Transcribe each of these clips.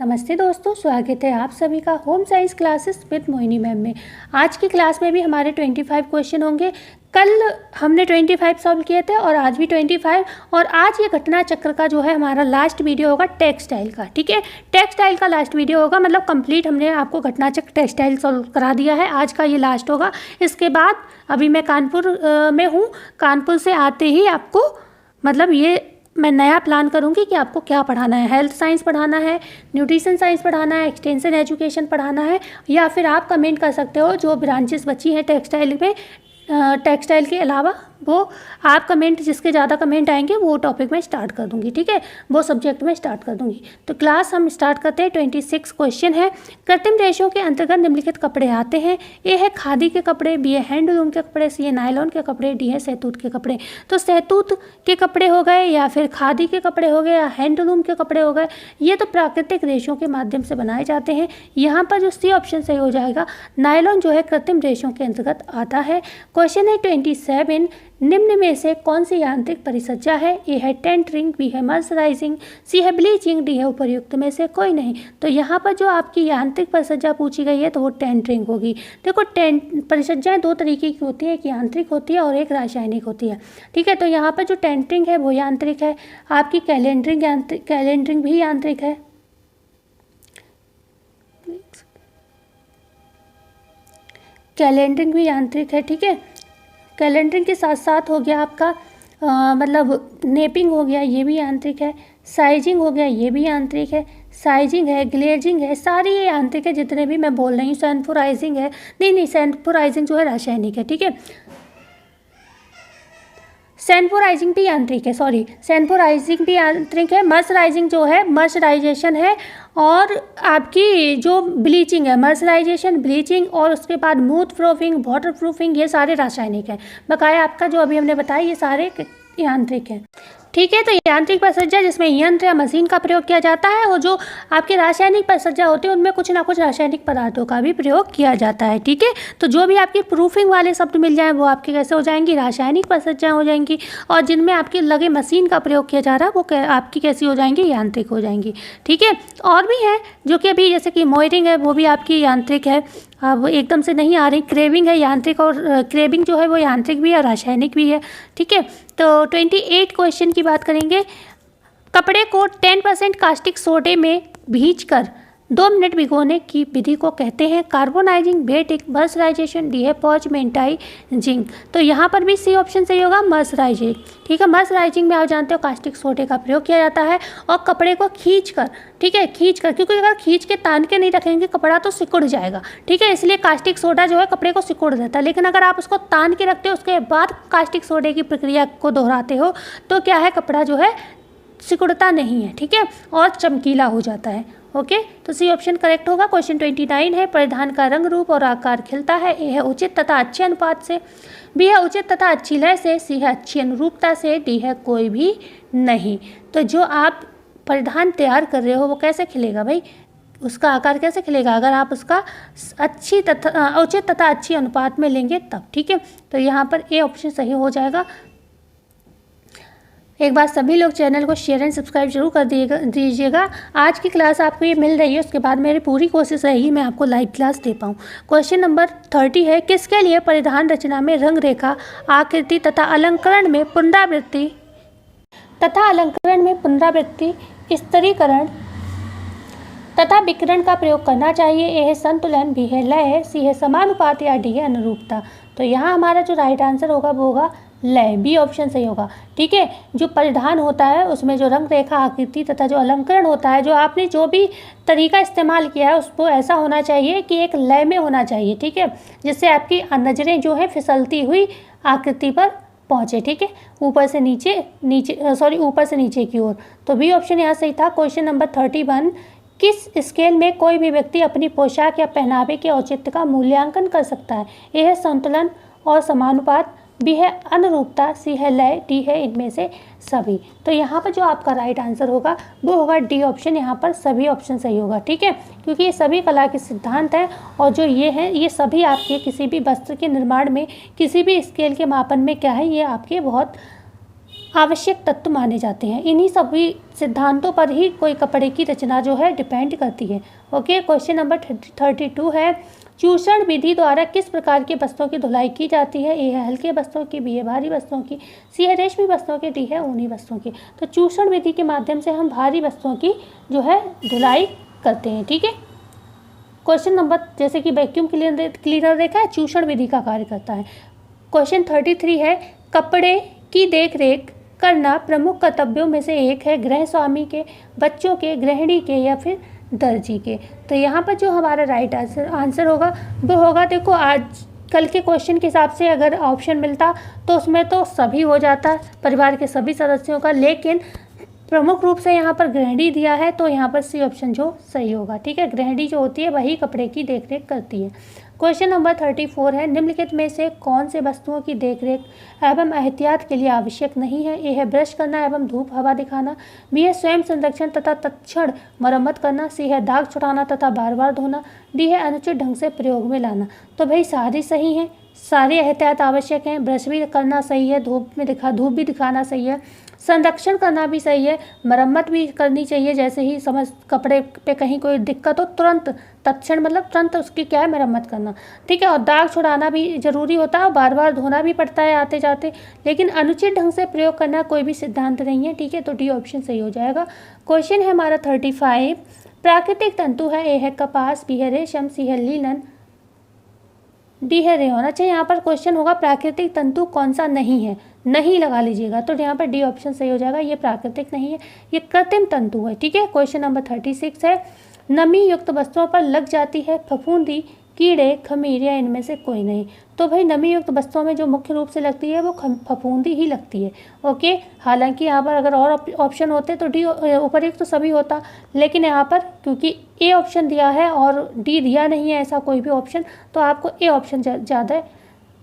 नमस्ते दोस्तों, स्वागत है आप सभी का home science classes with Mohini ma'am में। आज की क्लास में भी हमारे 25 क्वेश्चन होंगे। कल हमने 25 सॉल्व किए थे और आज भी 25। और आज ये घटना चक्र का जो है हमारा लास्ट वीडियो होगा टेक्सटाइल का। ठीक है, टेक्सटाइल का लास्ट वीडियो होगा, मतलब कंप्लीट हमने आपको घटना चक्र टेक्सटाइल सॉल्व करा दिया है। आज का ये लास्ट होगा। इसके बाद अभी मैं कानपुर में हूँ, कानपुर से आते ही आपको मतलब ये मैं नया प्लान करूँगी कि आपको क्या पढ़ाना है। हेल्थ साइंस पढ़ाना है, न्यूट्रिशन साइंस पढ़ाना है, एक्सटेंशन एजुकेशन पढ़ाना है, या फिर आप कमेंट कर सकते हो जो ब्रांचेस बची हैं टेक्सटाइल में, टेक्सटाइल के अलावा वो आप कमेंट, जिसके ज़्यादा कमेंट आएंगे वो टॉपिक में स्टार्ट कर दूंगी। ठीक है, वो सब्जेक्ट में स्टार्ट कर दूंगी। तो क्लास हम स्टार्ट करते हैं। 26 क्वेश्चन है। कृत्रिम रेशों के अंतर्गत निम्नलिखित कपड़े आते हैं। ए है खादी के कपड़े, बी है हैंडलूम के कपड़े, सी है नायलॉन के कपड़े, डी है सहतूत के कपड़े। तो सहतूत के कपड़े हो गए, या फिर खादी के कपड़े हो गए, या हैंडलूम के कपड़े हो गए, ये तो प्राकृतिक रेशों के माध्यम से बनाए जाते हैं। यहाँ पर जो सी ऑप्शन सही हो जाएगा। नायलॉन जो है कृत्रिम रेशों के अंतर्गत आता है। क्वेश्चन है 27, निम्न में से कौन सी यांत्रिक परिसज्जा है? ए है टेंटरिंग, बी है मर्सराइजिंग, सी है ब्लीचिंग, डी है उपर्युक्त में से कोई नहीं। तो यहाँ पर जो आपकी यांत्रिक परिसज्जा पूछी गई है तो वो टेंटरिंग होगी। देखो, परिसज्जाएं दो तरीके की होती है, एक यांत्रिक होती है और एक रासायनिक होती है। ठीक है, तो यहाँ पर जो टेंटरिंग है वो यांत्रिक है। आपकी कैलेंडरिंग भी यांत्रिक है। कैलेंडरिंग भी यांत्रिक है। ठीक है, कैलेंडरिंग के साथ साथ हो गया आपका मतलब नेपिंग हो गया, ये भी यांत्रिक है। साइजिंग हो गया, ये भी यांत्रिक है। साइजिंग है, ग्लेजिंग है, सारी ये यांत्रिक है जितने भी मैं बोल रही हूँ। सैंथोराइजिंग है, नहीं सैंथोराइजिंग जो है रासायनिक है। ठीक है, सैंथोराइजिंग भी यांत्रिक है, सैंथोराइजिंग भी यांत्रिक है। मर्सराइजिंग जो है मर्सराइजेशन है, और आपकी जो ब्लीचिंग है, मर्सराइजेशन, ब्लीचिंग, और उसके बाद मूथ प्रूफिंग, वाटर प्रूफिंग, ये सारे रासायनिक हैं। बकाया आपका जो अभी हमने बताया ये सारे यांत्रिक हैं। ठीक है, तो यांत्रिक परिसज्जा जिसमें यंत्र या मशीन का प्रयोग किया जाता है, और जो आपके रासायनिक परिसज्जा होते हैं उनमें कुछ ना कुछ रासायनिक पदार्थों का भी प्रयोग किया जाता है। ठीक है, तो जो भी आपके प्रूफिंग वाले शब्द मिल जाएं वो आपके कैसे हो जाएंगी? रासायनिक परिसज्जाएं हो जाएंगी। और जिनमें आपके लगे मशीन का प्रयोग किया जा रहा है वो आपकी कैसी हो जाएंगी? यांत्रिक हो जाएंगी। ठीक है, और भी है जो कि अभी जैसे कि मोयरिंग है, वो भी आपकी यांत्रिक है। अब एकदम से नहीं आ रही। क्रेविंग है यांत्रिक, और क्रेविंग जो है वो यांत्रिक भी है, रासायनिक भी है। ठीक है, तो 28 क्वेश्चन की बात करेंगे। कपड़े को 10% कास्टिक सोडे में भींचकर 2 मिनट भिगोने की विधि को कहते हैं कार्बोनाइजिंग, बेटिक, मर्सराइजेशन, डी है पॉचमेंटाइजिंग। तो यहाँ पर भी सी ऑप्शन सही होगा, मर्सराइजिंग। ठीक है, मर्सराइजिंग में आप जानते हो कास्टिक सोडे का प्रयोग किया जाता है, और कपड़े को खींचकर, ठीक है, खींचकर, क्योंकि अगर खींच के तान के नहीं रखेंगे कपड़ा तो सिकुड़ जाएगा। ठीक है, इसलिए कास्टिक सोडा जो है कपड़े को सिकुड़ देता है। लेकिन अगर आप उसको तान के रखते हो, उसके बाद कास्टिक सोडे की प्रक्रिया को दोहराते हो, तो क्या है, कपड़ा जो है सिकुड़ता नहीं है। ठीक है, और चमकीला हो जाता है। ओके, तो सी ऑप्शन करेक्ट होगा। क्वेश्चन 29 है, परिधान का रंग, रूप और आकार खिलता है। ए है उचित तथा अच्छे अनुपात से, बी है उचित तथा अच्छी लय से, सी है अच्छी अनुरूपता से, डी है कोई भी नहीं। तो जो आप परिधान तैयार कर रहे हो वो कैसे खिलेगा भाई? उसका आकार कैसे खिलेगा? अगर आप उसका उचित तथा अच्छी अनुपात में लेंगे तब। ठीक है, तो यहाँ पर ए ऑप्शन सही हो जाएगा। एक बार सभी लोग चैनल को शेयर एंड सब्सक्राइब जरूर कर दीजिएगा। आज की क्लास आपको ये मिल रही है, उसके बाद मेरी पूरी कोशिश रहेगी मैं आपको लाइव क्लास दे पाऊँ। क्वेश्चन नंबर 30 है, किसके लिए परिधान रचना में रंग रेखा, आकृति तथा अलंकरण में पुनरावृत्ति, स्तरीकरण तथा विकिरण का प्रयोग करना चाहिए? ए है संतुलन, बी है लय, सी है समानुपात, या डी है अनुरूपता। तो यहाँ हमारा जो राइट आंसर होगा वो होगा लय, बी ऑप्शन सही होगा। ठीक है, जो परिधान होता है उसमें जो रंग रेखा, आकृति तथा जो अलंकरण होता है, जो आपने जो भी तरीका इस्तेमाल किया है उसको ऐसा होना चाहिए कि एक लय में होना चाहिए। ठीक है, जिससे आपकी नज़रें जो है फिसलती हुई आकृति पर पहुँचे। ठीक है, ऊपर से नीचे की ओर। तो बी ऑप्शन यहाँ सही था। क्वेश्चन नंबर 31, किस स्केल में कोई भी व्यक्ति अपनी पोशाक या पहनावे के औचित्य का मूल्यांकन कर सकता है? ए है संतुलन और समानुपात, बी है अनुरूपता, सी है लय, डी है इनमें से सभी। तो यहाँ पर जो आपका राइट आंसर होगा वो होगा डी ऑप्शन। यहाँ पर सभी ऑप्शन सही होगा। ठीक है, क्योंकि ये सभी कला के सिद्धांत हैं, और जो ये हैं ये सभी आपके किसी भी वस्त्र के निर्माण में, किसी भी स्केल के मापन में क्या है, ये आपके बहुत आवश्यक तत्व माने जाते हैं। इन्हीं सभी सिद्धांतों पर ही कोई कपड़े की रचना जो है डिपेंड करती है। ओके, क्वेश्चन नंबर 32 है, चूषण विधि द्वारा किस प्रकार के वस्त्रों की धुलाई की जाती है? ए है हल्के वस्त्रों की, बी है भारी वस्त्रों की, सी है रेशमी वस्त्रों की, डी है ऊनी वस्त्रों की। तो चूषण विधि के माध्यम से हम भारी वस्त्रों की जो है धुलाई करते हैं। ठीक है, क्वेश्चन नंबर, जैसे कि वैक्यूम क्लीनर देखा है, चूषण विधि का कार्य करता है। क्वेश्चन 33 है, कपड़े की देख रेख करना प्रमुख कर्तव्यों में से एक है गृह स्वामी के, बच्चों के, गृहिणी के या फिर दर्जी के। तो यहाँ पर जो हमारा राइट आंसर होगा वो होगा, देखो आज कल के क्वेश्चन के हिसाब से अगर ऑप्शन मिलता तो उसमें तो सभी हो जाता, परिवार के सभी सदस्यों का, लेकिन प्रमुख रूप से यहाँ पर गृहिणी दिया है तो यहाँ पर सी ऑप्शन जो सही होगा। ठीक है, गृहिणी जो होती है वही कपड़े की देखरेख करती है। क्वेश्चन नंबर 34 है, निम्नलिखित में से कौन से वस्तुओं की देखरेख एवं एहतियात के लिए आवश्यक नहीं है? ए है ब्रश करना एवं धूप हवा दिखाना, बी है स्वयं संरक्षण तथा तत्क्षण मरम्मत करना, सी है दाग छुड़ाना तथा बार बार धोना, डी है अनुचित ढंग से प्रयोग में लाना। तो भाई सारी सही हैं, सारे एहतियात आवश्यक हैं। ब्रश भी करना सही है, धूप भी दिखाना सही है, संरक्षण करना भी सही है, मरम्मत भी करनी चाहिए, जैसे ही समझ कपड़े पे कहीं कोई दिक्कत हो तुरंत, तत्क्षण मतलब तुरंत उसकी क्या है मरम्मत करना। ठीक है, और दाग छुड़ाना भी ज़रूरी होता है, बार बार धोना भी पड़ता है आते जाते, लेकिन अनुचित ढंग से प्रयोग करना कोई भी सिद्धांत नहीं है। ठीक है, तो डी ऑप्शन सही हो जाएगा। क्वेश्चन है हमारा 35, प्राकृतिक तंतु है, ए है कपास, बी है रेशम, सी है लीलन, डी है रेयन। अच्छा, यहाँ पर क्वेश्चन होगा प्राकृतिक तंतु कौन सा नहीं है, नहीं लगा लीजिएगा, तो यहाँ पर डी ऑप्शन सही हो जाएगा, ये प्राकृतिक नहीं है, ये कृत्रिम तंतु है। ठीक है, क्वेश्चन नंबर 36 है, नमी युक्त वस्तुओं पर लग जाती है फफूंदी, कीड़े, खमीर या इनमें से कोई नहीं। तो भाई नमी युक्त वस्तुओं में जो मुख्य रूप से लगती है वो फफूंदी ही लगती है। ओके, हालांकि यहाँ पर अगर और ऑप्शन होते तो डी उपरयुक्त तो सभी होता, लेकिन यहाँ पर क्योंकि ए ऑप्शन दिया है और डी दिया नहीं है ऐसा कोई भी ऑप्शन, तो आपको ए ऑप्शन ज़्यादा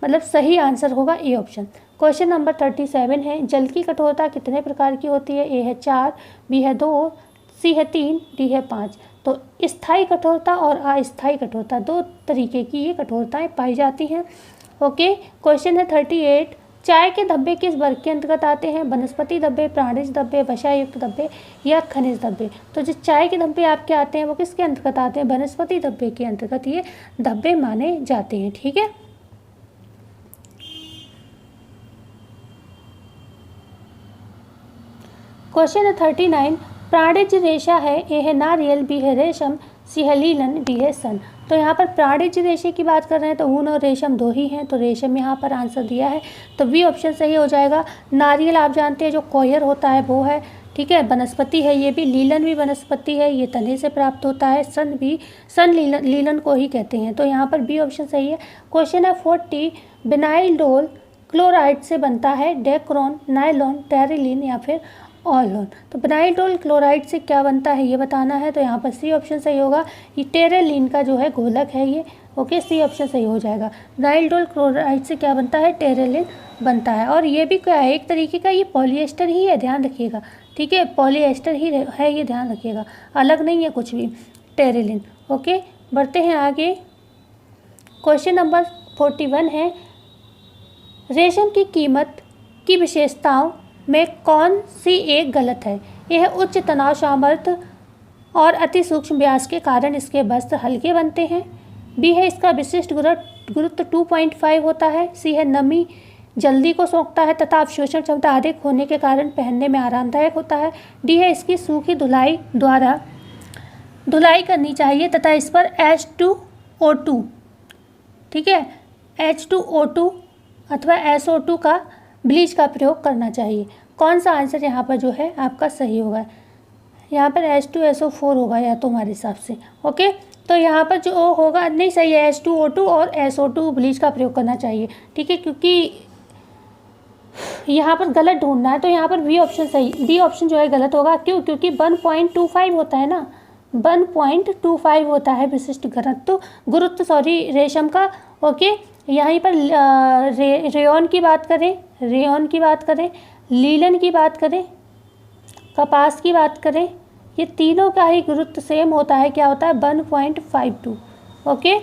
मतलब सही आंसर होगा ए ऑप्शन। क्वेश्चन नंबर 37 है, जल की कठोरता कितने प्रकार की होती है? ए है 4, बी है 2, सी है 3, डी है 5। तो स्थायी कठोरता और अस्थायी कठोरता दो तरीके की ये कठोरताएं पाई जाती हैं। ओके, क्वेश्चन है 38, चाय के धब्बे किस वर्ग के अंतर्गत आते हैं? वनस्पति धब्बे, प्राणिज धब्बे, वसायुक्त धब्बे या खनिज धब्बे। तो जो चाय के धब्बे आपके आते हैं वो किसके अंतर्गत आते हैं? वनस्पति धब्बे के अंतर्गत ये धब्बे माने जाते हैं। ठीक है, क्वेश्चन है 39, प्राणिज रेशा है, ए है नारियल, बी है रेशम, सी है लीलन, डी है सन। तो यहाँ पर प्राणिज रेशे की बात कर रहे हैं तो ऊन और रेशम दो ही हैं, तो रेशम यहाँ पर आंसर दिया है, तो बी ऑप्शन सही हो जाएगा। नारियल आप जानते हैं जो कोयर होता है वो है। ठीक है, वनस्पति है ये भी, लीलन भी वनस्पति है, ये तने से प्राप्त होता है, सन लीलन को ही कहते हैं, तो यहाँ पर बी ऑप्शन सही है। क्वेश्चन है 40, विनाइल क्लोराइड से बनता है डेक्रोन, नायलॉन, टेरिलीन या फिर ऑयलॉन। तो विनाइल क्लोराइड से क्या बनता है ये बताना है, तो यहाँ पर सी ऑप्शन सही होगा, ये टेरेलिन का जो है घोलक है ये। ओके, सी ऑप्शन सही हो जाएगा। विनाइल क्लोराइड से क्या बनता है? टेरेलिन बनता है, और ये भी क्या है एक तरीके का, ये पॉलिएस्टर ही है, ध्यान रखिएगा। ठीक है, पॉलिएस्टर ही है ये, ध्यान रखिएगा, अलग नहीं है कुछ भी, टेरेलिन। ओके, बढ़ते हैं आगे। क्वेश्चन नंबर 41 है, रेशम की कीमत की विशेषताओं में कौन सी एक गलत है? यह उच्च तनाव सामर्थ्य और अति सूक्ष्म व्यास के कारण इसके वस्त्र हल्के बनते हैं, बी है इसका विशिष्ट गुरुत्व 2.5 होता है, सी है नमी जल्दी को सोखता है तथा अवशोषण क्षमता अधिक होने के कारण पहनने में आरामदायक होता है, डी है इसकी सूखी धुलाई द्वारा धुलाई करनी चाहिए तथा इस पर H2O2, ठीक है, H2O2 अथवा SO2 का ब्लीच का प्रयोग करना चाहिए। कौन सा आंसर यहाँ पर जो है आपका सही होगा? यहाँ पर H2SO4 होगा या तो हमारे हिसाब से। ओके, तो यहाँ पर जो होगा नहीं सही है, H2O2 और SO2 ब्लीच का प्रयोग करना चाहिए। ठीक है, क्योंकि यहाँ पर गलत ढूंढना है, तो यहाँ पर बी ऑप्शन सही, बी ऑप्शन जो है गलत होगा। क्यों? क्योंकि 1.25 होता है ना, 1.25 होता है विशिष्ट गुरुत्व रेशम का। ओके, यहीं पर रेयन की बात करें, लीलन की बात करें, कपास की बात करें, ये तीनों का ही गुरुत्व सेम होता है। क्या होता है? 1.52। ओके,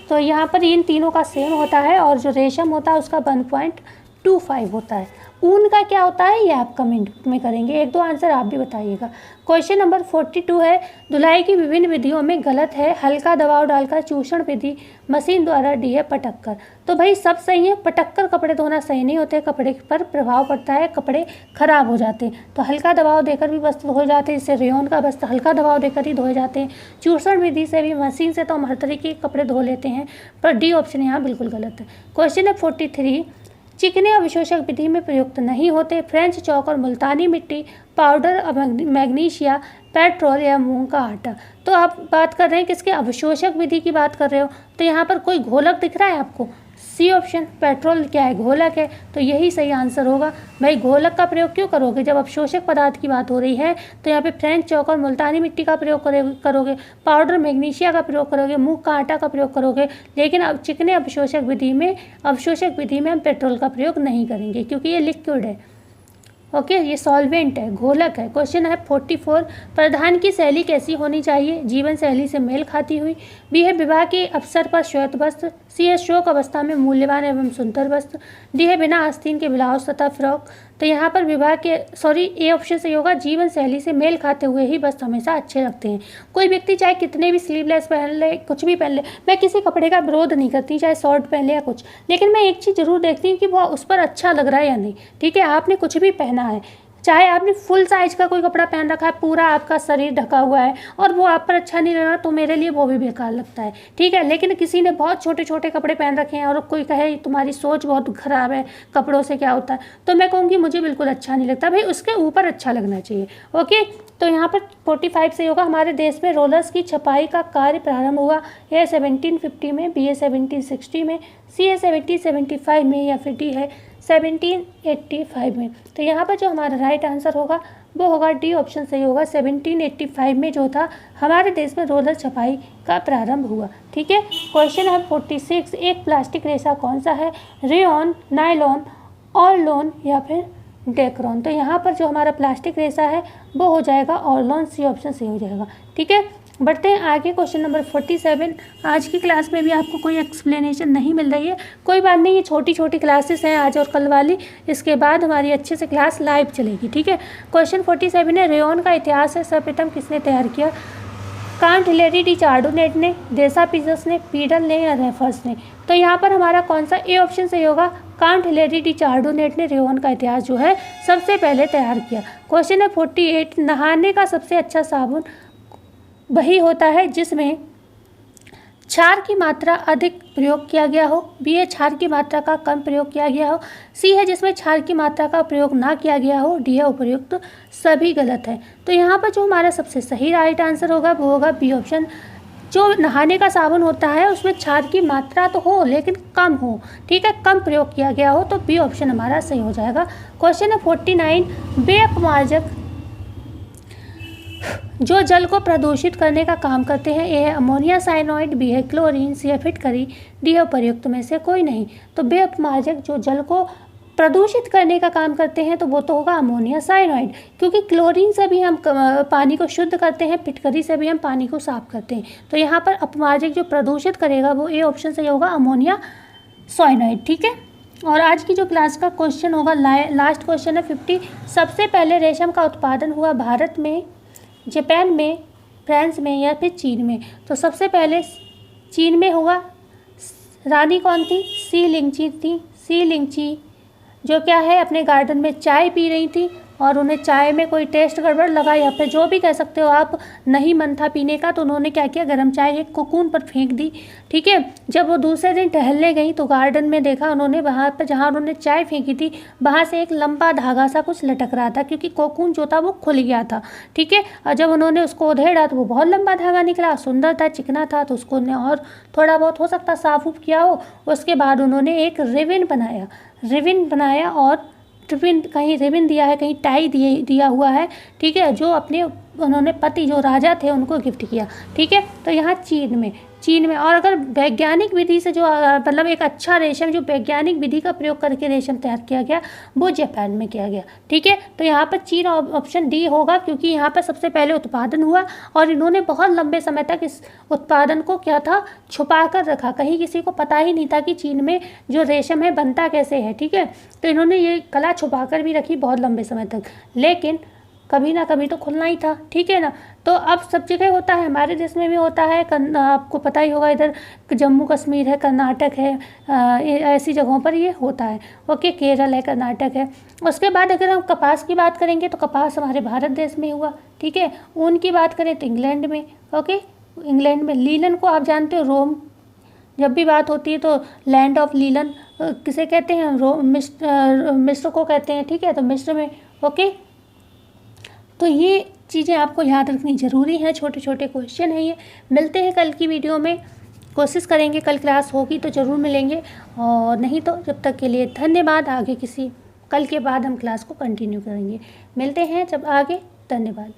तो यहाँ पर इन तीनों का सेम होता है और जो रेशम होता है उसका 1.25 होता है। ऊन का क्या होता है ये आप कमेंट में करेंगे, 1-2 आंसर आप भी बताइएगा। क्वेश्चन नंबर 42 है, धुलाई की विभिन्न विधियों में गलत है, हल्का दबाव डालकर, चूषण विधि, मशीन द्वारा, डी है पटक कर। तो भाई सब सही है, पटक कर कपड़े धोना सही नहीं होते, कपड़े पर प्रभाव पड़ता है, कपड़े खराब हो जाते हैं। तो हल्का दबाव देकर भी वस्त्र धोए जाते हैं, इससे रेयॉन का वस्त्र हल्का दबाव देकर ही धोए जाते हैं। चूषण विधि से भी, मशीन से तो हम हर तरीके के कपड़े धो लेते हैं, पर डी ऑप्शन यहाँ बिल्कुल गलत है। क्वेश्चन है 43, चिकने अवशोषक विधि में प्रयुक्त नहीं होते, फ्रेंच चौक और मुल्तानी मिट्टी, पाउडर मैग्नीशिया, पेट्रोल या मूंग का आटा। तो आप बात कर रहे हैं किसके, अवशोषक विधि की बात कर रहे हो, तो यहाँ पर कोई घोलक दिख रहा है आपको, सी ऑप्शन, पेट्रोल क्या है, घोलक है, तो यही सही आंसर होगा। भाई घोलक का प्रयोग क्यों करोगे, जब अवशोषक पदार्थ की बात हो रही है तो यहाँ पे फ्रेंच चौक और मुल्तानी मिट्टी का प्रयोग करोगे, पाउडर मैग्नीशिया का प्रयोग करोगे, मूंग का आटा का प्रयोग करोगे, लेकिन अब चिकने अवशोषक विधि में हम पेट्रोल का प्रयोग नहीं करेंगे क्योंकि ये लिक्विड है। ओके, ये सॉल्वेंट है, घोलक है। क्वेश्चन है 44, प्रधान की शैली कैसी होनी चाहिए, जीवन शैली से मेल खाती हुई, बी है विवाह के अवसर पर श्वेत वस्त्र, सी है शोक अवस्था में मूल्यवान एवं सुंदर वस्त्र, डी है बिना आस्तीन के ब्लाउज तथा फ्रॉक। तो यहाँ पर ए ऑप्शन सही होगा, जीवन शैली से मेल खाते हुए ही वस्त्र हमेशा अच्छे लगते हैं। कोई व्यक्ति चाहे कितने भी स्लीवलेस पहन ले, कुछ भी पहन ले, मैं किसी कपड़े का विरोध नहीं करती, चाहे शॉर्ट पहन ले या कुछ, लेकिन मैं एक चीज़ जरूर देखती हूँ कि वो उस पर अच्छा लग रहा है या नहीं। ठीक है, आपने कुछ भी पहना है, चाहे आपने फुल साइज का कोई कपड़ा पहन रखा है, पूरा आपका शरीर ढका हुआ है और वो आप पर अच्छा नहीं लग रहा, तो मेरे लिए वो भी बेकार लगता है। ठीक है, लेकिन किसी ने बहुत छोटे छोटे कपड़े पहन रखे हैं और कोई कहे तुम्हारी सोच बहुत ख़राब है, कपड़ों से क्या होता है, तो मैं कहूँगी मुझे बिल्कुल अच्छा नहीं लगता। भाई उसके ऊपर अच्छा लगना चाहिए। ओके, तो यहाँ पर 45 से होगा, हमारे देश में रोलर्स की छपाई का कार्य प्रारंभ हुआ, ए 1750 में, बी ए 1760 में, सी ए 1775 में, या फिर डी है 1785 में। तो यहाँ पर जो हमारा राइट आंसर होगा वो होगा डी ऑप्शन सही होगा, 1785 में जो था हमारे देश में रोलर छपाई का प्रारंभ हुआ। ठीक है, क्वेश्चन है 46, एक प्लास्टिक रेशा कौन सा है, रेयॉन, नायलॉन, ऑरलॉन या फिर डेक्रॉन। तो यहाँ पर जो हमारा प्लास्टिक रेशा है वो हो जाएगा ऑरलॉन, सी ऑप्शन सही हो जाएगा। ठीक है, बढ़ते हैं आगे। क्वेश्चन नंबर 47, आज की क्लास में भी आपको कोई एक्सप्लेनेशन नहीं मिल रही है, कोई बात नहीं, ये छोटी छोटी क्लासेस हैं आज और कल वाली, इसके बाद हमारी अच्छे से क्लास लाइव चलेगी। ठीक है, क्वेश्चन 47 है, रेयॉन का इतिहास है सर्वप्रथम किसने तैयार किया, कांट हिलेरी डी चार्डोनेट ने, देसा पीजस ने, पीडल ने या रेफर्स ने। तो यहाँ पर हमारा कौन सा ए ऑप्शन सही होगा, कांट हिलेरी डी चार्डोनेट ने रेयॉन का इतिहास जो है सबसे पहले तैयार किया। क्वेश्चन है 48, नहाने का सबसे अच्छा साबुन वही होता है जिसमें क्षार की मात्रा अधिक प्रयोग किया गया हो, बी है क्षार की मात्रा का कम प्रयोग किया गया हो, सी है जिसमें क्षार की मात्रा का प्रयोग ना किया गया हो, डी है उपर्युक्त सभी गलत है। तो यहाँ पर जो हमारा सबसे सही राइट आंसर होगा वो होगा बी ऑप्शन, जो नहाने का साबुन होता है उसमें क्षार की मात्रा तो हो लेकिन कम हो। ठीक है, कम प्रयोग किया गया हो, तो बी ऑप्शन हमारा सही हो जाएगा। क्वेश्चन है 49, वे अपमार्जक जो जल को प्रदूषित करने का काम करते हैं, ए है अमोनिया साइनाइड, बी है क्लोरीन, सी है फिटकरी, डी है उपर्युक्त में से कोई नहीं। तो वे अपमार्जक जो जल को प्रदूषित करने का काम करते हैं तो वो तो होगा अमोनिया साइनाइड, क्योंकि क्लोरीन से भी हम पानी को शुद्ध करते हैं, फिटकरी से भी हम पानी को साफ करते हैं। तो यहाँ पर अपमार्जक जो प्रदूषित करेगा वो ए ऑप्शन से होगा अमोनिया साइनाइड। ठीक है, और आज की जो क्लास का क्वेश्चन होगा लास्ट क्वेश्चन है 50, सबसे पहले रेशम का उत्पादन हुआ भारत में, जापान में, फ्रांस में या फिर चीन में। तो सबसे पहले चीन में हुआ, रानी कौन थी, सी लिंगची थी। सी लिंगची जो क्या है अपने गार्डन में चाय पी रही थी और उन्हें चाय में कोई टेस्ट गड़बड़ लगा या फिर जो भी कह सकते हो आप, नहीं मन था पीने का, तो उन्होंने क्या किया, गर्म चाय एक कोकून पर फेंक दी। ठीक है, जब वो दूसरे दिन टहलने गई तो गार्डन में देखा उन्होंने, वहाँ पर जहाँ उन्होंने चाय फेंकी थी वहाँ से एक लंबा धागा सा कुछ लटक रहा था, क्योंकि कोकून जो था वो खुल गया था। ठीक है, और जब उन्होंने उसको उधेड़ा तो वो बहुत लंबा धागा निकला, सुंदर था, चिकना था, तो उसको उन्हें और थोड़ा बहुत हो सकता साफ उफ किया हो। उसके बाद उन्होंने एक रिबन बनाया और रिबन, कहीं रिबन दिया है, कहीं टाई दिया हुआ है। ठीक है, जो अपने उन्होंने पति जो राजा थे उनको गिफ्ट किया। ठीक है, तो यहाँ चीन में। और अगर वैज्ञानिक विधि से जो मतलब एक अच्छा रेशम जो वैज्ञानिक विधि का प्रयोग करके रेशम तैयार किया गया वो जापान में किया गया। ठीक है, तो यहाँ पर चीन ऑप्शन डी होगा, क्योंकि यहाँ पर सबसे पहले उत्पादन हुआ और इन्होंने बहुत लंबे समय तक इस उत्पादन को क्या था, छुपा कर रखा। कहीं किसी को पता ही नहीं था कि चीन में जो रेशम है बनता कैसे है। ठीक है, तो इन्होंने ये कला छुपा कर भी रखी बहुत लंबे समय तक, लेकिन कभी ना कभी तो खुलना ही था। ठीक है ना, तो अब सब जगह होता है, हमारे देश में भी होता है। आपको पता ही होगा, इधर जम्मू कश्मीर है, कर्नाटक है, ऐसी जगहों पर ये होता है। ओके, केरल है, कर्नाटक है। उसके बाद अगर हम कपास की बात करेंगे तो कपास हमारे भारत देश में हुआ। ठीक है, ऊन की बात करें तो इंग्लैंड में। ओके, इंग्लैंड में। लीलन को आप जानते हो, रोम, जब भी बात होती है तो लैंड ऑफ लीलन किसे कहते हैं, मिस्र को कहते हैं। ठीक है, तो मिस्र में। ओके, तो ये चीज़ें आपको याद रखनी ज़रूरी है, छोटे छोटे क्वेश्चन है ये। मिलते हैं कल की वीडियो में, कोशिश करेंगे कल क्लास होगी तो ज़रूर मिलेंगे, और नहीं तो जब तक के लिए धन्यवाद। आगे कल के बाद हम क्लास को कंटिन्यू करेंगे। मिलते हैं जब आगे, धन्यवाद।